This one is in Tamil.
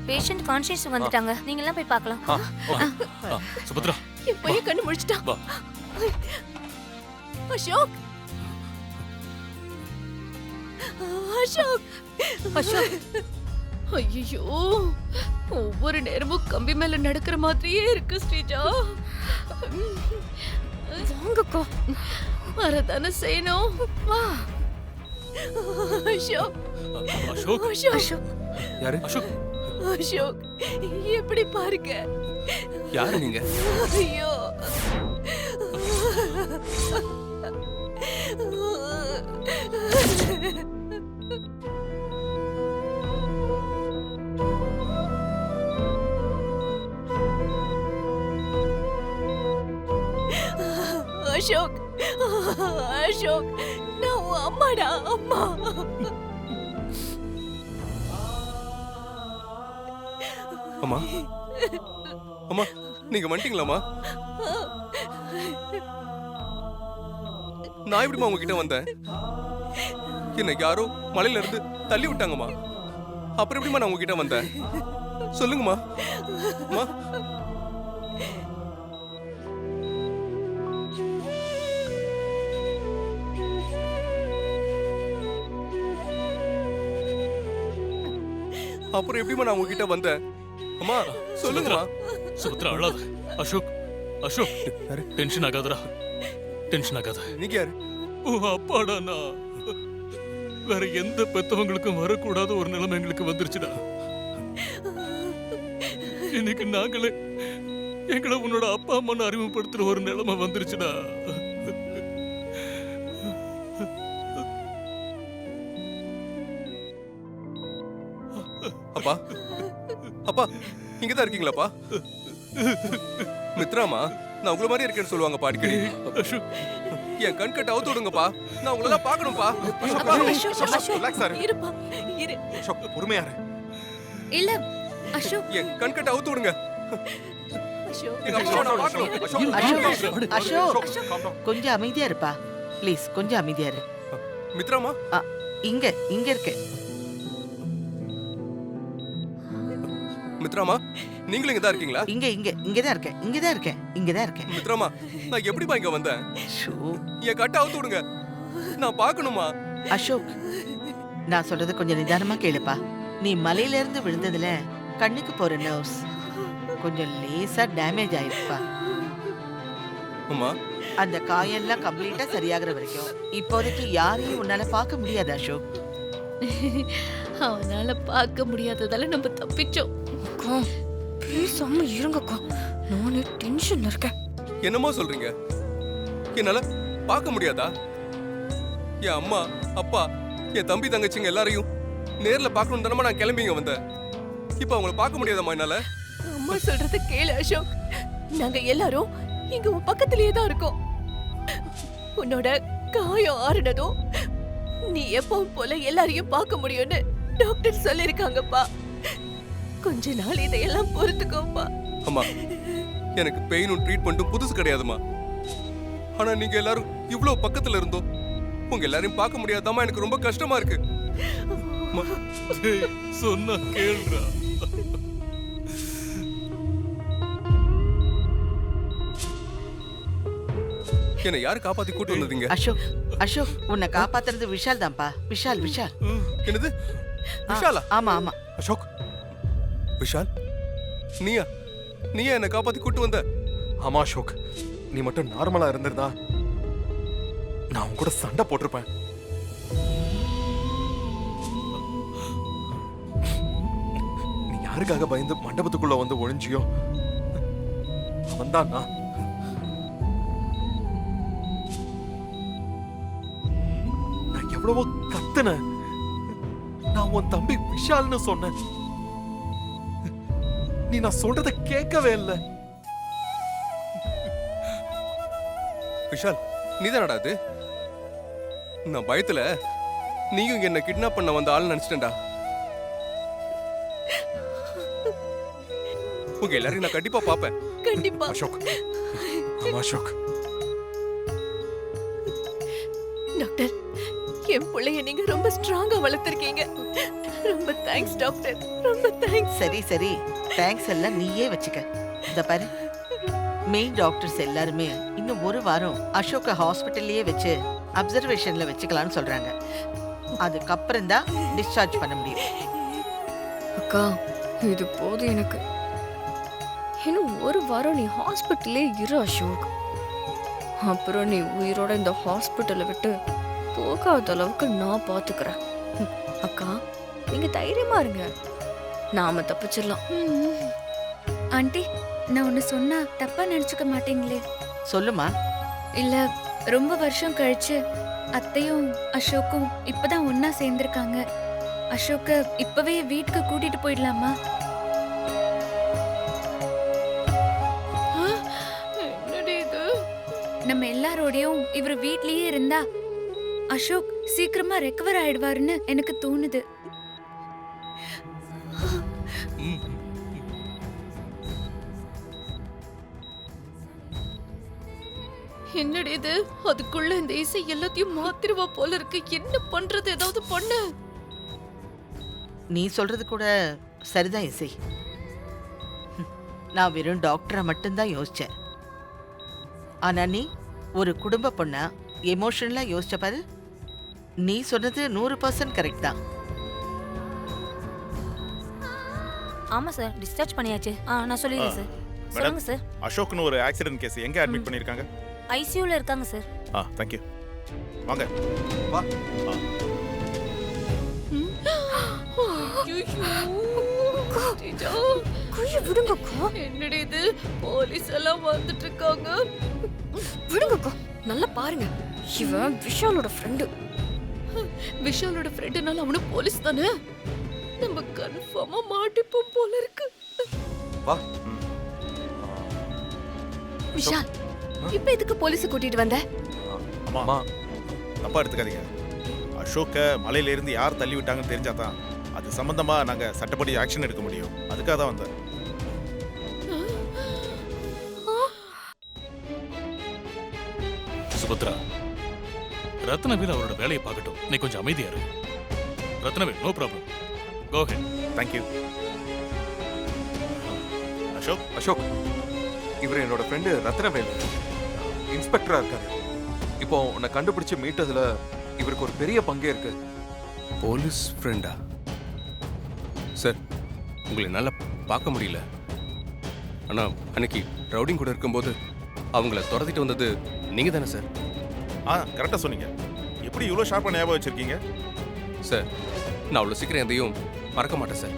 பேஷண்ட் கான்ஷியஸ் வந்துட்டாங்க. நீங்க எல்லாம் போய் பார்க்கலாம். சுபத்ரா என் பையன் கண்ணு முடிச்சிட்டான். வா. அசோக் அசோக் அசோக் ஐயோ, ஒவ்வொரு நேரமும் கம்பி மேல நடக்கிற மாதிரியே இருக்கு ஸ்ரீஜா. வாங்கக்கா. வரதானே செய்யணும். வா. அசோக் அசோக் அசோக் அசோக் யாரு அசோக் அசோக் எப்படி பாருங்க. யாரு நீங்க ஐயோ அசோக் அசோக், நான் உன் அம்மாடா, அம்மா. அம்மா அம்மா நீங்க வந்துட்டீங்களாம்மா? நான் எப்படிமா உங்ககிட்ட வந்தேன்? என்ன யாரோ மலையில இருந்து தள்ளி விட்டாங்கம்மா. அப்புறம் எப்படிமா நான் உங்ககிட்ட வந்தேன்? சொல்லுங்கம்மா. அம்மா அப்புறம் எப்படிமா நான் உங்ககிட்ட வந்தேன்? அம்மா சொல்லுங்கம்மா. சுபத்ரா அழாத. அசோக் அசோக் டென்ஷன் ஆகாதடா, டென்ஷன் ஆகாத. நீங்க யாரு? ஓ அப்பாடா, நான் வேற எந்த பெத்தவங்களுக்கும் வரக்கூடாத ஒரு நிலைமை எங்களுக்கு வந்துருச்சுடா. இன்னைக்கு நாங்களே எங்களை உன்னோட அப்பா அம்மான்னு அறிமுகப்படுத்துற ஒரு நிலைமை வந்துருச்சுடா. அப்பா அப்பா இங்கதான் இருக்கீங்களாப்பா? மித்ராமா நான் உங்களை மாதிரி இருக்கேன்னு சொல்லுவாங்கப்பா அடிக்கடி. அசோக் என் கண் கட்ட அவுத்து விடுங்கப்பா, நான் உங்களெல்லாம் பார்க்கணும்ப்பா. இருப்பா இரு. பொறுமையா இரு. இல்ல அசோக், என் கண் கட்ட அவுத்து விடுங்க. அசோக் எங்க அம்மாவை நான் பார்க்கணும். அசோக் கொஞ்சம் அமைதியா இருப்பா ப்ளீஸ், கொஞ்சம் அமைதியா இரு. மித்ராமா இங்க இங்க இருக்க. மித்ராமா நீங்களும் இங்கதான் இருக்கீங்களா? இங்க இங்க இங்கதான் இருக்கேன், இங்கதான் இருக்கேன், இங்கதான் இருக்கேன். மித்ராமா நான் எப்படிப்பா இங்க வந்தேன்? ஷோ என் கட்ட அவுத்து விடுங்க, நான் பார்க்கணுமா? அசோக், நான் சொல்றது கொஞ்சம் நிதானமா கேளுப்பா. நீ மலையில இருந்து விழுந்ததுல கண்ணுக்கு போற நர்வ்ஸ் கொஞ்சம் லேசா டேமேஜ் ஆயிருப்பா. அம்மா அந்த காயெல்லாம் கம்ப்ளீட்டா சரியாகிற வரைக்கும் இப்போதைக்கு யாரையும் உன்னால பார்க்க முடியாது அசோக். அவனால பார்க்க முடியாததால நம்ம தப்பிச்சோம். அக்கா ப்ளீஸ் அம்மா இருங்கக்கா, நானே டென்ஷன்ல இருக்கேன். என்னம்மா சொல்றீங்க? என்னால பார்க்க முடியாதா? என் அம்மா அப்பா என் தம்பி தங்கச்சிங்க எல்லாரையும் நேர்ல பார்க்கணும் தானமா நான் கிளம்பிங்க வந்தேன். இப்ப அவங்கள பார்க்க முடியாதம்மா என்னால. அம்மா சொல்றத கேளு அசோக், நாங்க எல்லாரும் இங்க உன் பக்கத்திலேயே தான் இருக்கோம். உன்னோட காயம் ஆறுனதும் நீ எப்பவும் போல எல்லாரையும் பார்க்க முடியும்னு டாக்டர் சொல்லிருக்காங்கப்பா. கொஞ்ச நாள் இதையெல்லாம் பொறுத்துக்கோப்பா. அம்மா எனக்கு பெயினும் ட்ரீட்மெண்ட்டும் புதுசு கிடையாதுமா. ஆனா நீங்க எல்லாரும் இவ்வளவு பக்கத்துல இருந்தோம் உங்க எல்லாரையும் பார்க்க முடியாதாமா, எனக்கு ரொம்ப கஷ்டமா இருக்கு. அம்மா, டேய், சொன்னா கேளுடா. என்னை யாரு காப்பாத்தி கூட்டு வந்தீங்க? அசோக் அசோக், உன்னை காப்பாத்துறது விஷால் தான்ப்பா. விஷால் விஷால். என்னது விஷாலா? ஆமா ஆமா. அசோக் விஷால் நீயா நீயா என்னை காப்பாத்தி கூட்டு வந்த? ஆமா அசோக், நீ மட்டும் நார்மலா இருந்திருந்தா நான் உன் கூட சண்டை போட்டிருப்பேன். நீ யாருக்காக பயந்து மண்டபத்துக்குள்ள வந்து ஒளிஞ்சியோ அவன்தான் நான். நான் எவ்வளவோ கத்துனேன். நான் உன் தம்பி விஷால்னு சொன்னேன். நீ நான் சொல்றத கேட்கவே இல்லை. விஷால் நீதானடா அது? நான் பயத்துல நீயும் என்ன கிட்னாப் பண்ண வந்த ஆள் நினைச்சிட்டேன்டா. உங்க எல்லாரையும் நான் கண்டிப்பா பாப்பேன். கண்டிப்பா. அசோக், ஆமா அசோக். டாக்டர், என் பிள்ளைய நீங்க ரொம்ப ஸ்ட்ராங்கா வளர்த்திருக்கீங்க. ரொம்ப தேங்க்ஸ் டாக்டர், ரொம்ப தேங்க்ஸ். சரி சரி, தேங்க்ஸ் எல்லாம் நீயே வச்சுக்க. இந்த பாரு, மெயின் டாக்டர்ஸ் எல்லாருமே இன்னும் ஒரு வாரம் அசோக ஹாஸ்பிட்டல்லயே வச்சு அப்சர்வேஷன்ல வச்சுக்கலாம்னு சொல்றாங்க. அதுக்கப்புறம் தான் டிஸ்சார்ஜ் பண்ண முடியும். அக்கா இது போதும் எனக்கு. இன்னும் ஒரு வாரம் நீ ஹாஸ்பிட்டலே இரு அசோக். அப்புறம் நீ உயிரோட இந்த ஹாஸ்பிட்டலை விட்டு போகாத அளவுக்கு நான் பாத்துக்கிறேன். அக்கா நீங்க தைரியமா இருங்க, நாம தப்பிச்சிடலாம். ஆண்டி, நான் ஒன்னு சொன்னா தப்பா நினைச்சுக்க மாட்டீங்களே? சொல்லுமா. இல்ல, ரொம்ப வருஷம் கழிச்சு அத்தையும் அசோக்கும் இப்பதான் ஒன்னா சேர்ந்திருக்காங்க. அசோக்க இப்பவே வீட்டுக்கு கூட்டிட்டு போயிடலாமா? என்னடி இது? நம்ம எல்லாரோடையும் இவர் வீட்லயே இருந்தா அசோக் சீக்கிரமா ரெக்கவர் ஆயிடுவாருன்னு எனக்கு தோணுது. என்னடி இது? அதுக்குள்ள இந்த இசை எல்லாத்தையும் மாத்திருவா போல இருக்கு. என்ன பண்றது? ஏதாவது பண்ணு. நீ சொல்றது கூட சரிதான் இசை. நான் வெறும் டாக்டரை மட்டும்தான் யோசிச்சேன். ஆனா நீ ஒரு குடும்ப பொண்ணா எமோஷனலா யோசிச்ச பாரு. நீ சொன்னது 100% கரெக்ட் தான். ஆமா சார், டிஸ்சார்ஜ் பண்ணியாச்சு. நான் சொல்லிடுறேன் சார். சொல்லுங்க சார். அசோக்னு ஒரு ஆக்சிடென்ட் கேஸ் எங்க அட்மிட் பண்ணிருக்காங்க? ஐசியூல இருக்காங்க சார். Thank you. வாங்க. வா. கையை விடுங்கக்கா. என்னடி இது? போலீஸ் எல்லாம் வந்துட்டு இருக்காங்க. விடுங்கக்கா. நல்லா பாருங்க, இவன் விஷாலோட ஃப்ரெண்டு. விஷாலோட ஃப்ரெண்டுனால அவனும் போலீஸ் தானே? நம்ம கன்ஃபார்மா மாட்டிப்போம் போல இருக்கு. வா. விஷால், இப்ப எதுக்கு போலீஸ் கூட்டிட்டு வந்த? அம்மா, தப்பா எடுத்துக்காதீங்க. அசோக்க மலையில இருந்து யார் தள்ளி விட்டாங்கன்னு தெரிஞ்சாதான் அது சம்பந்தமா நாங்க சட்டப்படி ஆக்ஷன் எடுக்க முடியும். அதுக்காக தான் வந்தேன். சுபத்ரா, ரத்னவேல் அவரோட வேலையை பார்க்கட்டும், நீ கொஞ்சம் அமைதியா இரு. Rathnavel, no problem, go ahead. Thank you. Ashok, Ashok, இவர் என்னோட ஃப்ரெண்டு ரத்னவேல், இன்ஸ்பெக்டரா இருக்காரு. இப்போ உன்னை கண்டுபிடிச்சு மீட்டதுல இவருக்கு ஒரு பெரிய பங்கே இருக்கு. போலீஸ் ஃப்ரெண்டா? சார், உங்களை நல்லா பார்க்க முடியல. ஆனா அன்னைக்கு ரவுடிங் கூட இருக்கும்போது அவங்கள துரத்திட்டு வந்தது நீங்க தானே சார்? கரெக்டா சொன்னீங்க. எப்படி இவ்வளோ ஷார்ப்பா ஞாபகம் வச்சிருக்கீங்க? சார், நான் அவ்வளோ சீக்கிரம் எதையும் மறக்க மாட்டேன் சார்.